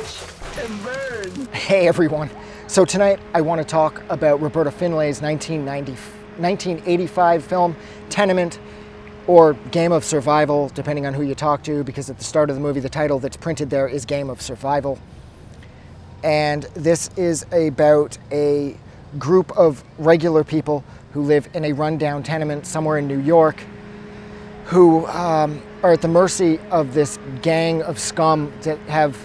Watch and burn. Hey everyone. So tonight I want to talk about Roberta Findlay's 1985 film Tenement, or Game of Survival, depending on who you talk to, because at the start of the movie the title that's printed there is Game of Survival. And this is about a group of regular people who live in a rundown tenement somewhere in New York who are at the mercy of this gang of scum that have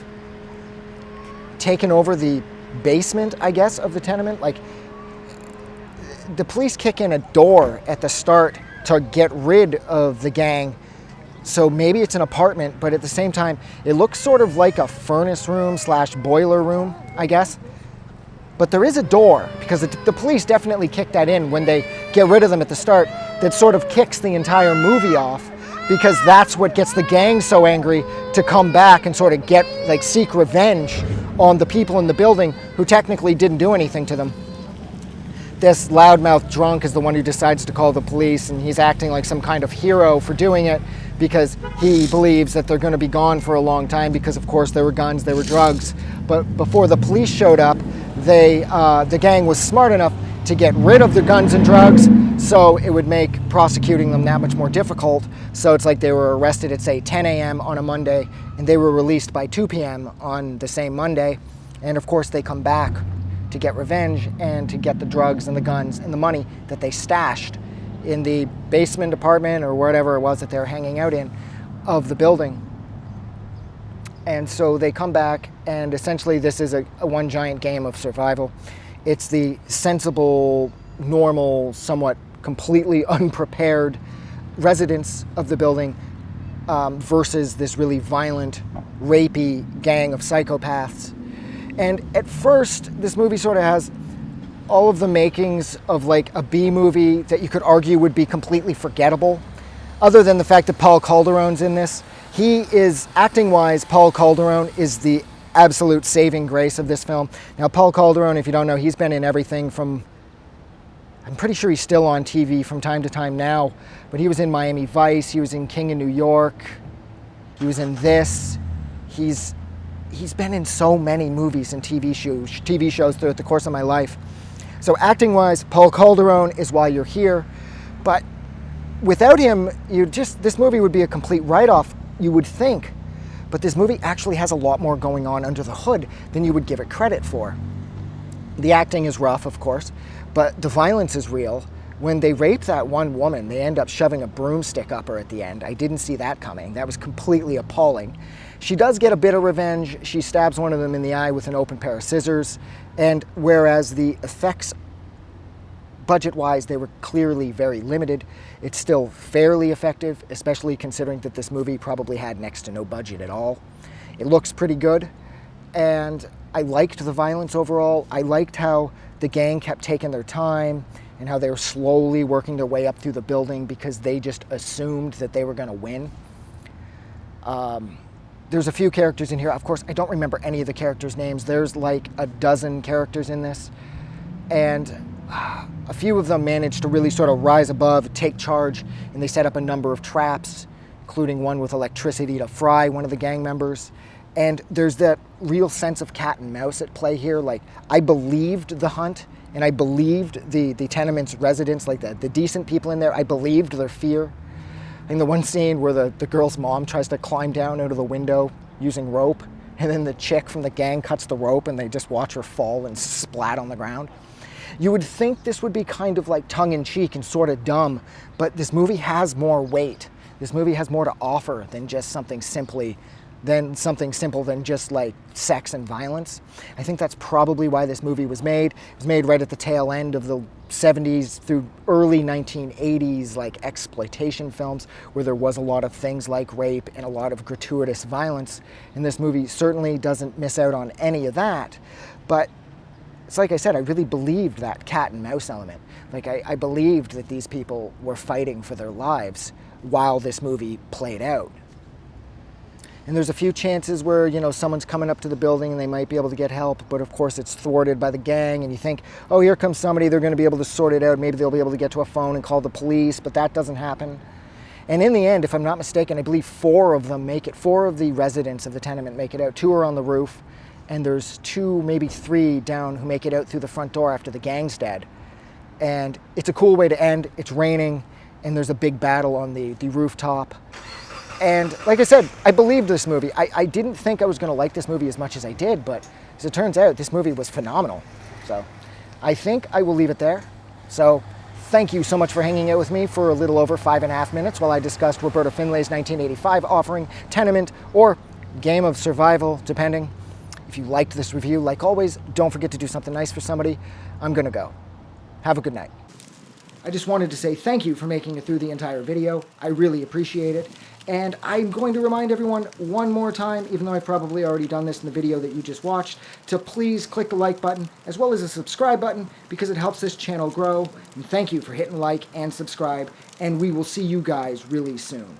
taken over the basement, I guess, of the tenement. Like, the police kick in a door at the start to get rid of the gang. So maybe it's an apartment, but at the same time, it looks sort of like a furnace room slash boiler room, I guess. But there is a door, because the police definitely kick that in when they get rid of them at the start. That sort of kicks the entire movie off, because that's what gets the gang so angry to come back and sort of seek revenge on the people in the building who technically didn't do anything to them. This loudmouth drunk is the one who decides to call the police, and he's acting like some kind of hero for doing it because he believes that they're going to be gone for a long time because, of course, there were guns, there were drugs. But before the police showed up, the gang was smart enough to get rid of the guns and drugs, so it would make prosecuting them that much more difficult. So it's like they were arrested at, say, 10 a.m. on a Monday, and they were released by 2 p.m. on the same Monday. And of course they come back to get revenge and to get the drugs and the guns and the money that they stashed in the basement apartment or wherever it was that they were hanging out in of the building. And so they come back, and essentially this is a one giant game of survival. It's the sensible, normal, somewhat completely unprepared residents of the building versus this really violent, rapey gang of psychopaths. And at first, this movie sort of has all of the makings of like a B movie that you could argue would be completely forgettable, other than the fact that Paul Calderon's in this. He is, acting-wise, Paul Calderon is the absolute saving grace of this film. Now, Paul Calderon, if you don't know, he's been in everything from, I'm pretty sure he's still on TV from time to time now, but he was in Miami Vice, he was in King of New York, he was in this. He's been in so many movies and TV shows throughout the course of my life. So acting-wise, Paul Calderon is why you're here, but without him, this movie would be a complete write-off, you would think. But this movie actually has a lot more going on under the hood than you would give it credit for. The acting is rough, of course, but the violence is real. When they rape that one woman, they end up shoving a broomstick up her at the end. I didn't see that coming. That was completely appalling. She does get a bit of revenge. She stabs one of them in the eye with an open pair of scissors. And whereas the effects, budget-wise, they were clearly very limited, it's still fairly effective, especially considering that this movie probably had next to no budget at all. It looks pretty good, and I liked the violence overall. I liked how the gang kept taking their time and how they were slowly working their way up through the building because they just assumed that they were going to win. There's a few characters in here. Of course, I don't remember any of the characters' names. There's like a dozen characters in this, and a few of them managed to really sort of rise above, take charge, and they set up a number of traps, including one with electricity to fry one of the gang members. And there's that real sense of cat and mouse at play here. Like, I believed the hunt, and I believed the tenement's residents, like the decent people in there. I believed their fear. In the one scene where the girl's mom tries to climb down out of the window using rope, and then the chick from the gang cuts the rope and they just watch her fall and splat on the ground. You would think this would be kind of like tongue-in-cheek and sort of dumb, but this movie has more weight. This movie has more to offer than just something simple than just like sex and violence. I think that's probably why this movie was made. It was made right at the tail end of the 70s through early 1980s like exploitation films, where there was a lot of things like rape and a lot of gratuitous violence. And this movie certainly doesn't miss out on any of that. But it's like I said, I really believed that cat and mouse element. Like, I believed that these people were fighting for their lives while this movie played out. And there's a few chances where, you know, someone's coming up to the building and they might be able to get help, but of course it's thwarted by the gang, and you think, oh, here comes somebody, they're going to be able to sort it out, maybe they'll be able to get to a phone and call the police, but that doesn't happen. And in the end, if I'm not mistaken, I believe 4 of them make it. 4 of the residents of the tenement make it out. 2 are on the roof, and there's 2, maybe 3 down who make it out through the front door after the gang's dead. And it's a cool way to end. It's raining, and there's a big battle on the rooftop. And like I said, I believed this movie. I didn't think I was going to like this movie as much as I did, but as it turns out, this movie was phenomenal. So I think I will leave it there. So thank you so much for hanging out with me for a little over 5.5 minutes while I discussed Roberta Findlay's 1985 offering, Tenement, or Game of Survival, depending. If you liked this review, like always, don't forget to do something nice for somebody. I'm going to go. Have a good night. I just wanted to say thank you for making it through the entire video. I really appreciate it. And I'm going to remind everyone one more time, even though I've probably already done this in the video that you just watched, to please click the like button as well as the subscribe button because it helps this channel grow. And thank you for hitting like and subscribe, and we will see you guys really soon.